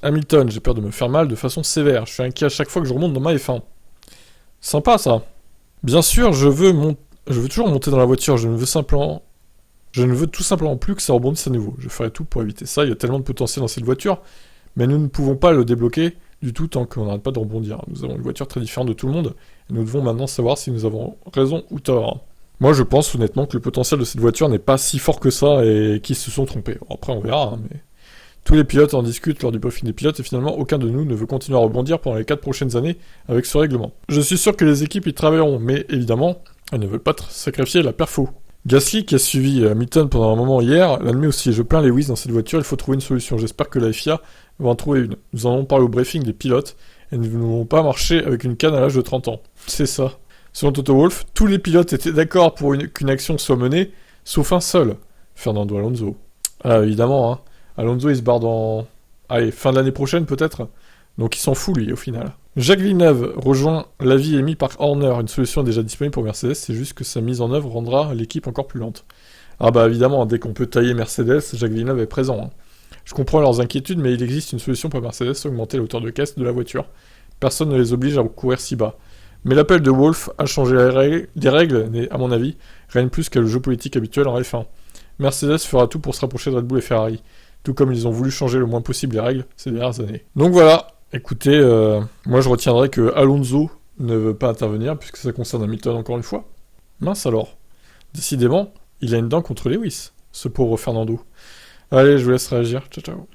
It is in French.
Hamilton, j'ai peur de me faire mal de façon sévère. Je suis inquiet à chaque fois que je remonte dans ma F1. Sympa ça. Bien sûr, je veux toujours monter dans la voiture. Je ne veux tout simplement plus que ça rebondisse à nouveau. Je ferai tout pour éviter ça. Il y a tellement de potentiel dans cette voiture, mais nous ne pouvons pas le débloquer du tout tant qu'on n'arrête pas de rebondir. Nous avons une voiture très différente de tout le monde, et nous devons maintenant savoir si nous avons raison ou tort. Moi, je pense honnêtement que le potentiel de cette voiture n'est pas si fort que ça et qu'ils se sont trompés. Bon, après, on verra, hein, mais... Tous les pilotes en discutent lors du briefing des pilotes et finalement aucun de nous ne veut continuer à rebondir pendant les 4 prochaines années avec ce règlement. Je suis sûr que les équipes y travailleront, mais évidemment, elles ne veulent pas sacrifier la perfo. Gasly, qui a suivi Hamilton pendant un moment hier, l'admet aussi. Je plains Lewis dans cette voiture, il faut trouver une solution. J'espère que la FIA va en trouver une. Nous en avons parlé au briefing des pilotes et nous ne voulons pas marcher avec une canne à l'âge de 30 ans. C'est ça. Selon Toto Wolff, tous les pilotes étaient d'accord pour qu'une action soit menée, sauf un seul, Fernando Alonso. Ah, évidemment, hein. Alonso, il se barre dans... Allez, fin de l'année prochaine, peut-être. Donc il s'en fout, lui, au final. Jacques Villeneuve rejoint l'avis émis par Horner. Une solution est déjà disponible pour Mercedes, c'est juste que sa mise en œuvre rendra l'équipe encore plus lente. Ah bah évidemment, dès qu'on peut tailler Mercedes, Jacques Villeneuve est présent. Hein. Je comprends leurs inquiétudes, mais il existe une solution pour Mercedes, augmenter la hauteur de caisse de la voiture. Personne ne les oblige à courir si bas. Mais l'appel de Wolff à changer les règles n'est, à mon avis, rien de plus que le jeu politique habituel en F1. Mercedes fera tout pour se rapprocher de Red Bull et Ferrari. Tout comme ils ont voulu changer le moins possible les règles ces dernières années. Donc voilà, écoutez, moi je retiendrai que Alonso ne veut pas intervenir, puisque ça concerne Hamilton encore une fois. Mince alors. Décidément, il a une dent contre Lewis, ce pauvre Fernando. Allez, je vous laisse réagir. Ciao ciao.